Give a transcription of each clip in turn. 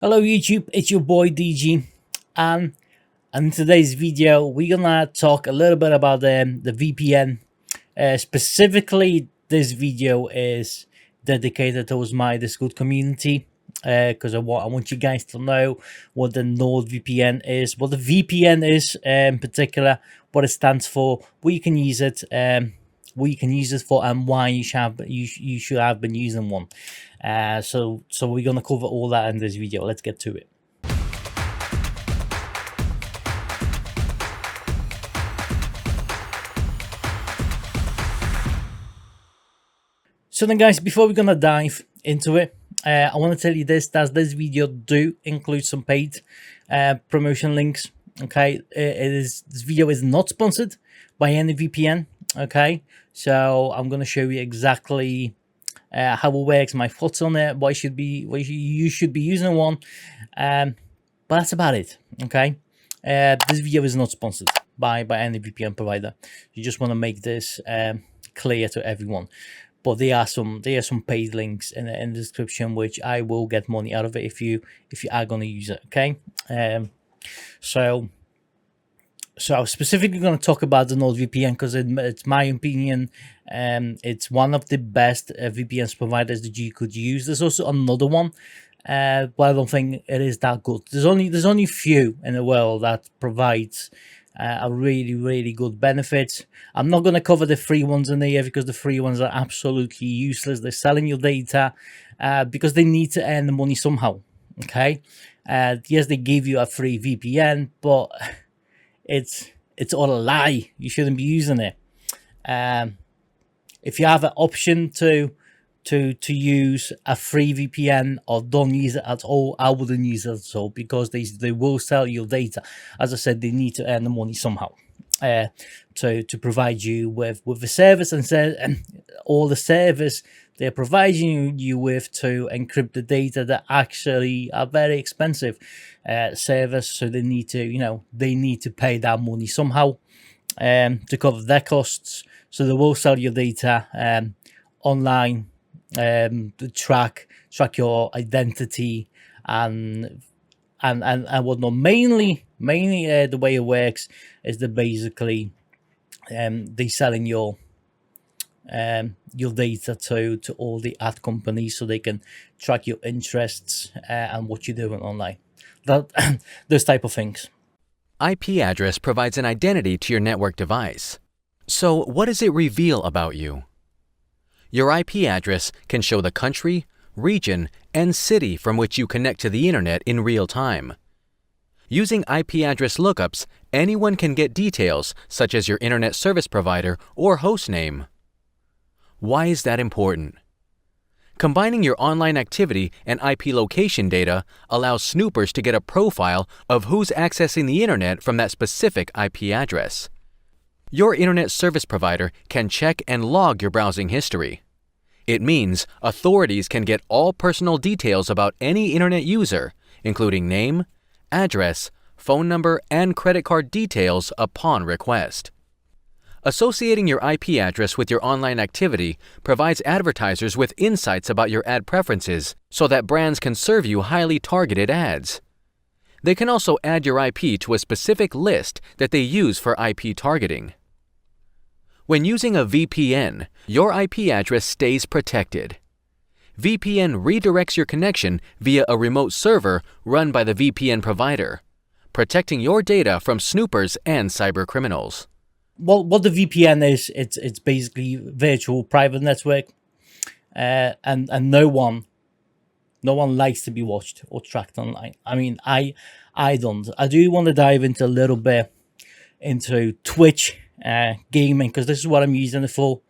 Hello YouTube, it's your boy DG, and in today's video we're gonna talk a little bit about the VPN. Specifically, this video is dedicated towards my Discord community because I want you guys to know what the NordVPN is, what the VPN is in particular, what it stands for, what you can use it, what you can use it for, and why you should have been using one. So we're gonna cover all that in this video. Let's get to it. So then, guys, before we're gonna dive into it, I want to tell you that this video do include some paid promotion links. Okay, this video is not sponsored by any VPN. Okay, so I'm gonna show you exactly how it works, my thoughts on it, why you should be using one. But that's about it. Okay, this video is not sponsored by any VPN provider. You just want to make this clear to everyone. But there are some paid links in the description, which I will get money out of it if you are going to use it. Okay, so I'm specifically going to talk about the NordVPN because it's my opinion. It's one of the best VPN providers that you could use. There's also another one, but I don't think it is that good. There's only few in the world that provides a really good benefit. I'm not going to cover the free ones in here because the free ones are absolutely useless. They're selling your data because they need to earn the money somehow. Okay, yes, they give you a free VPN, but it's all a lie. You shouldn't be using it. If you have an option to use a free VPN or don't use it at all, I wouldn't use it at all because they will sell your data. As I said, they need to earn the money somehow to provide you with the service and all the service they're providing you with to encrypt the data that actually are very expensive service. So they need to pay that money somehow to cover their costs. So they will sell your data online, to track your identity and whatnot. Mainly the way it works is that basically they selling your data to all the ad companies so they can track your interests and what you're doing online. That those type of things. IP address provides an identity to your network device. So what does it reveal about you? Your IP address can show the country, region, and city from which you connect to the internet in real time. Using IP address lookups, anyone can get details such as your internet service provider or host name. Why is that important? Combining your online activity and IP location data allows snoopers to get a profile of who's accessing the internet from that specific IP address. Your internet service provider can check and log your browsing history. It means authorities can get all personal details about any internet user, including name, address, phone number, and credit card details upon request. Associating your IP address with your online activity provides advertisers with insights about your ad preferences so that brands can serve you highly targeted ads. They can also add your IP to a specific list that they use for IP targeting. When using a VPN, your IP address stays protected. VPN redirects your connection via a remote server run by the VPN provider, protecting your data from snoopers and cybercriminals. Well, what the VPN is, it's basically virtual private network, and no one likes to be watched or tracked online. I mean, I don't. I do want to dive into a little bit into Twitch gaming because this is what I'm using it for.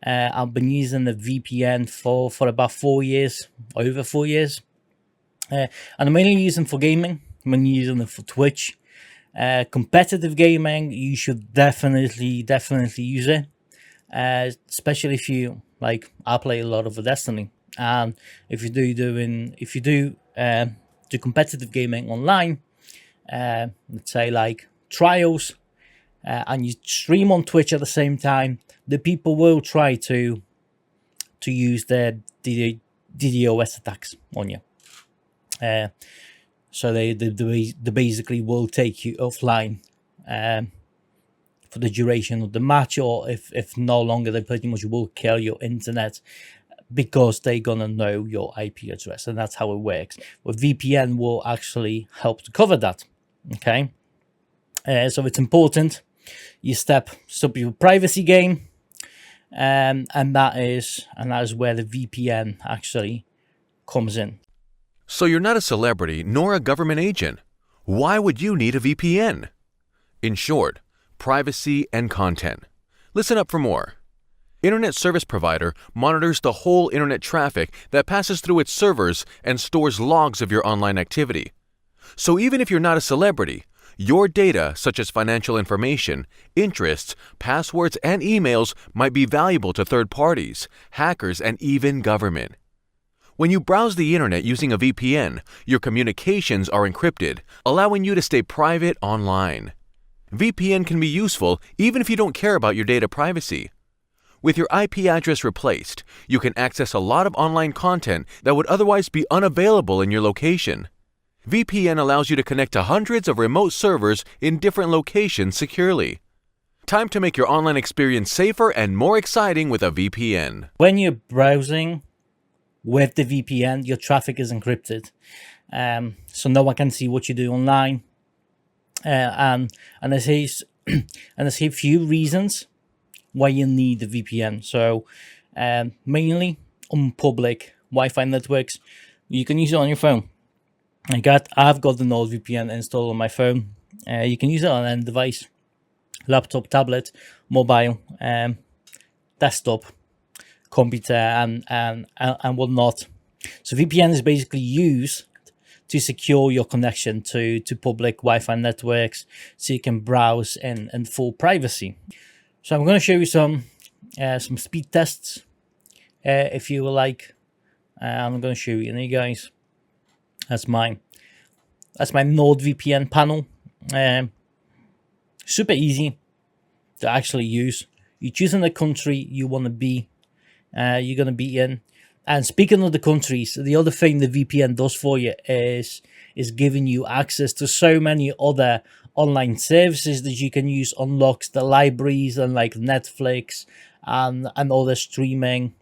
I've been using the VPN for about 4 years, over 4 years, and I'm mainly using it for gaming. I'm using it for Twitch. Competitive gaming, you should definitely use it, especially if you like. I play a lot of Destiny, and if you do competitive gaming online, let's say like trials, and you stream on Twitch at the same time, the people will try to use their DDoS attacks on you. So they basically will take you offline for the duration of the match, or if no longer, they pretty much will kill your internet, because they're gonna know your IP address, and that's how it works. But VPN will actually help to cover that. Okay, so it's important you step up your privacy game, and that is where the VPN actually comes in. So you're not a celebrity nor a government agent. Why would you need a VPN? In short, privacy and content. Listen up for more. Internet service provider monitors the whole internet traffic that passes through its servers and stores logs of your online activity. So even if you're not a celebrity, your data, such as financial information, interests, passwords, and emails, might be valuable to third parties, hackers, and even government. When you browse the internet using a VPN, your communications are encrypted, allowing you to stay private online. VPN can be useful even if you don't care about your data privacy. With your IP address replaced, you can access a lot of online content that would otherwise be unavailable in your location. VPN allows you to connect to hundreds of remote servers in different locations securely. Time to make your online experience safer and more exciting with a VPN. When you're browsing with the VPN, your traffic is encrypted, so no one can see what you do online. And there's a few reasons why you need the VPN. So mainly on public Wi-Fi networks, you can use it on your phone. I've got the NordVPN installed on my phone. You can use it on any device, laptop, tablet, mobile, desktop, computer, and whatnot. So VPN is basically used to secure your connection to public Wi-Fi networks, so you can browse in full privacy. So I'm going to show you some speed tests, if you would like. I'm going to show you guys. That's my NordVPN panel. Super easy to actually use. You're choosing the country you want to be. You're going to be in. And speaking of the countries, the other thing the VPN does for you is giving you access to so many other online services that you can use. Unlocks the libraries and like Netflix and other streaming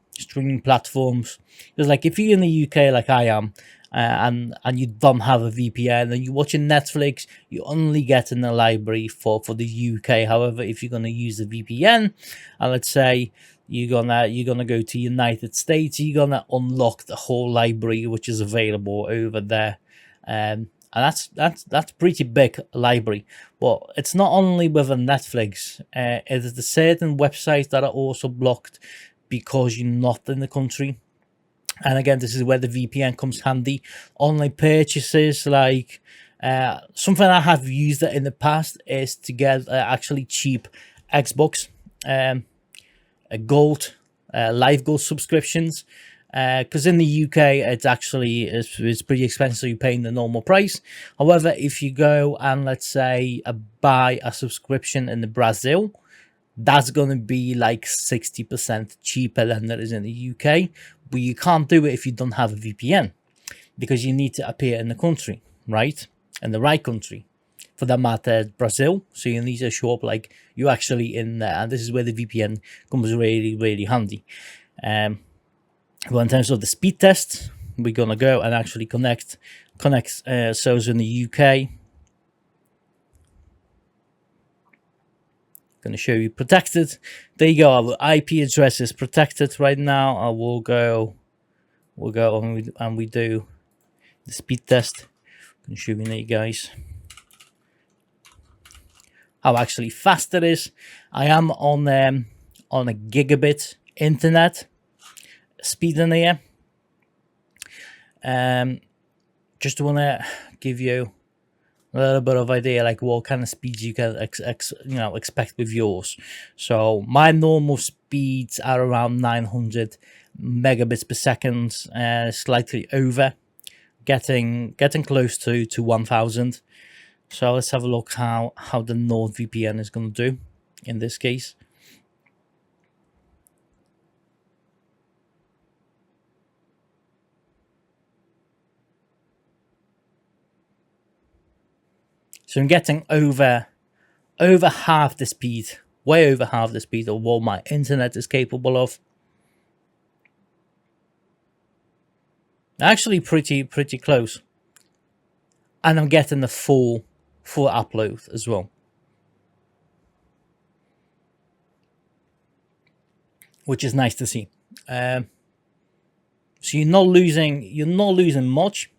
platforms. Because like if you're in the UK like I am, and you don't have a VPN and you're watching Netflix, you only get in the library for the UK. However, if you're gonna use the VPN, and let's say you're gonna go to United States, you're gonna unlock the whole library which is available over there. And that's pretty big library. But it's not only with a Netflix. It is the certain websites that are also blocked because you're not in the country. And again, this is where the VPN comes handy. Online purchases, like something I have used in the past is to get actually cheap Xbox gold, live gold subscriptions. Because in the UK, it's pretty expensive, so you're paying the normal price. However, if you go and let's say buy a subscription in the Brazil, that's going to be like 60% cheaper than it is in the UK. But you can't do it if you don't have a VPN, because you need to appear in the country, right? In the right country. For that matter, Brazil. So you need to show up like you're actually in there. And this is where the VPN comes really, really handy. Well, in terms of the speed test, we're going to go and actually connect servers in the UK. Going to show you protected. There you go. Our IP address is protected right now. We'll go and we do the speed test. I'm going to show you guys how actually fast it is. I am on a gigabit internet speed in here. Just want to give you a little bit of idea like what kind of speeds you can expect with yours. So my normal speeds are around 900 megabits per second, slightly over, getting close to 1000. So let's have a look how the NordVPN is going to do in this case. So I'm getting over half the speed, way over half the speed of what my internet is capable of. Actually pretty close. And I'm getting the full upload as well, which is nice to see. So you're not losing much.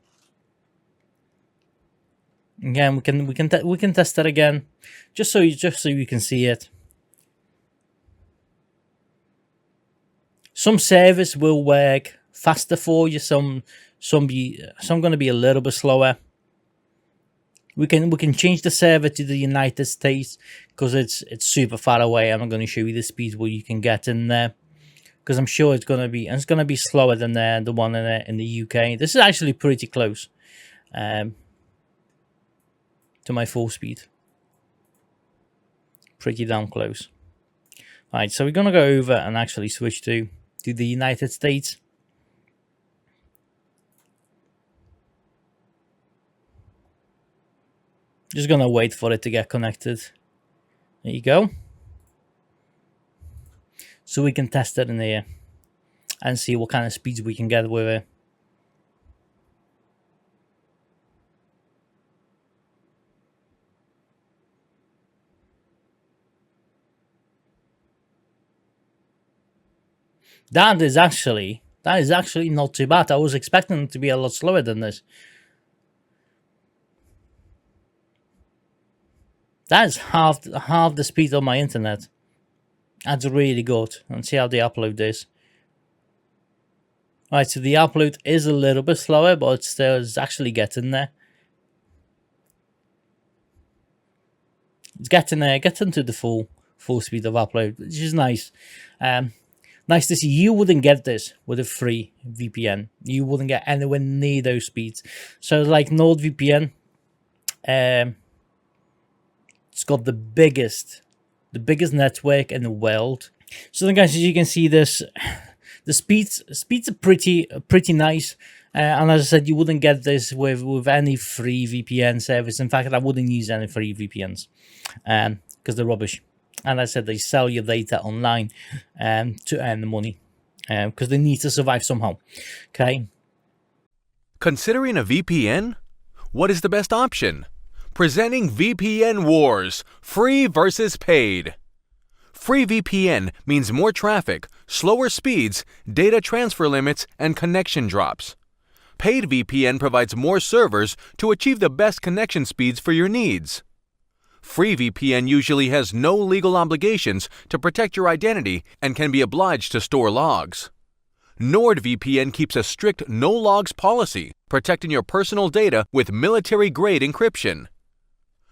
Again, we can test it again, just so you can see it. Some servers will work faster for you. Some going to be a little bit slower. We can change the server to the United States because it's super far away. I'm going to show you the speeds where you can get in there, because I'm sure it's going to be slower than the one in the UK. This is actually pretty close to my full speed. Pretty damn close. All right, so we're going to go over and actually switch to the United States. Just gonna wait for it to get connected. There you go. So we can test it in here and see what kind of speeds we can get with it. That is actually not too bad. I was expecting it to be a lot slower than this. That is half the speed of my internet. That's really good. And see how the upload is. Right, so the upload is a little bit slower, but it's actually getting there. It's getting to the full speed of upload, which is nice. Nice to see. You wouldn't get this with a free VPN. You wouldn't get anywhere near those speeds. So like NordVPN, it's got the biggest network in the world. So then, guys, as you can see, the speeds are pretty nice. And as I said, you wouldn't get this with any free VPN service. In fact, I wouldn't use any free VPNs because they're rubbish. And as I said, they sell your data online to earn the money because they need to survive somehow. Okay. Considering a VPN? What is the best option? Presenting VPN Wars, free versus paid. Free VPN means more traffic, slower speeds, data transfer limits, and connection drops. Paid VPN provides more servers to achieve the best connection speeds for your needs. Free VPN usually has no legal obligations to protect your identity and can be obliged to store logs. NordVPN keeps a strict no logs policy, protecting your personal data with military-grade encryption.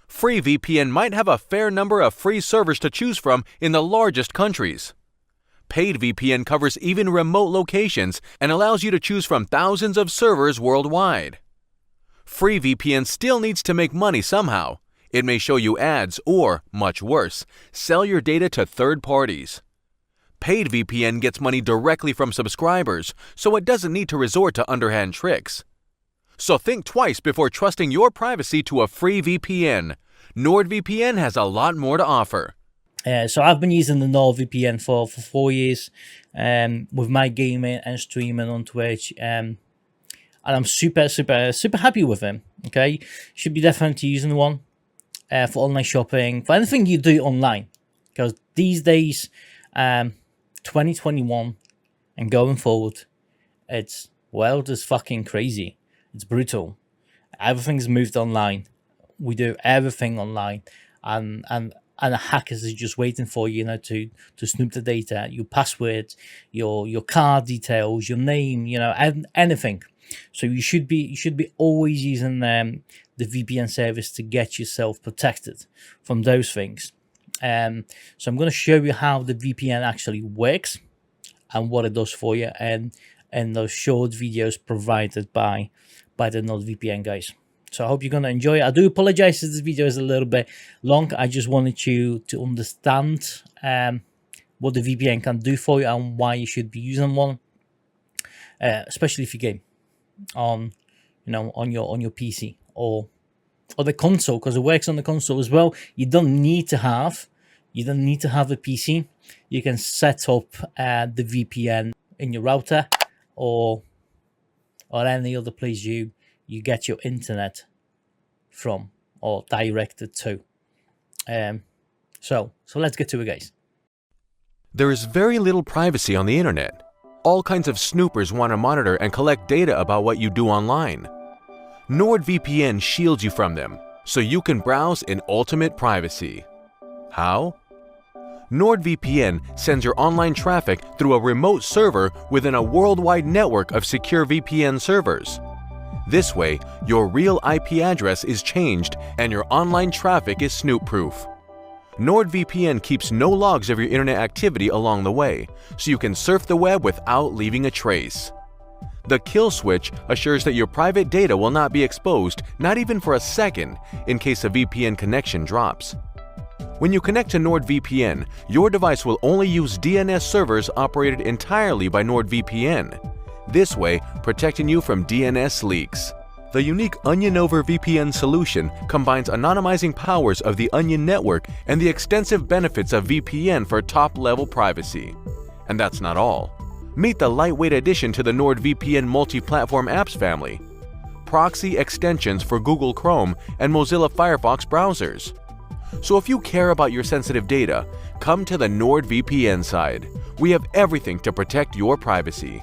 Free VPN might have a fair number of free servers to choose from in the largest countries. Paid VPN covers even remote locations and allows you to choose from thousands of servers worldwide. Free VPN still needs to make money somehow. It may show you ads or, much worse, sell your data to third parties. Paid VPN gets money directly from subscribers, so it doesn't need to resort to underhand tricks. So think twice before trusting your privacy to a free VPN. NordVPN has a lot more to offer. So I've been using the NordVPN for 4 years with my gaming and streaming on Twitch. And I'm super happy with them. Okay, should be definitely using one for online shopping, for anything you do online. Because these days, 2021 and going forward, it's just fucking crazy. It's brutal. Everything's moved online. We do everything online, and the hackers are just waiting for you, to snoop the data, your password, your card details, your name, anything. So you should be always using the VPN service to get yourself protected from those things. So I'm going to show you how the VPN actually works and what it does for you, and those short videos provided by the NordVPN guys. So I hope you're going to enjoy it. I do apologize if this video is a little bit long. I just wanted you to understand what the VPN can do for you and why you should be using one, especially if you game on your PC or or the console, because it works on the console as well. You don't need to have a PC. You can set up the VPN in your router or any other place you get your internet from or directed to. So let's get to it, guys. There is very little privacy on the internet. All kinds of snoopers want to monitor and collect data about what you do online. NordVPN shields you from them, so you can browse in ultimate privacy. How? NordVPN sends your online traffic through a remote server within a worldwide network of secure VPN servers. This way, your real IP address is changed and your online traffic is snoop-proof. NordVPN keeps no logs of your internet activity along the way, so you can surf the web without leaving a trace. The kill switch assures that your private data will not be exposed, not even for a second, in case a VPN connection drops. When you connect to NordVPN, your device will only use DNS servers operated entirely by NordVPN, this way protecting you from DNS leaks. The unique Onion over VPN solution combines anonymizing powers of the Onion network and the extensive benefits of VPN for top-level privacy. And that's not all. Meet the lightweight addition to the NordVPN multi-platform apps family: proxy extensions for Google Chrome and Mozilla Firefox browsers. So if you care about your sensitive data, come to the NordVPN side. We have everything to protect your privacy.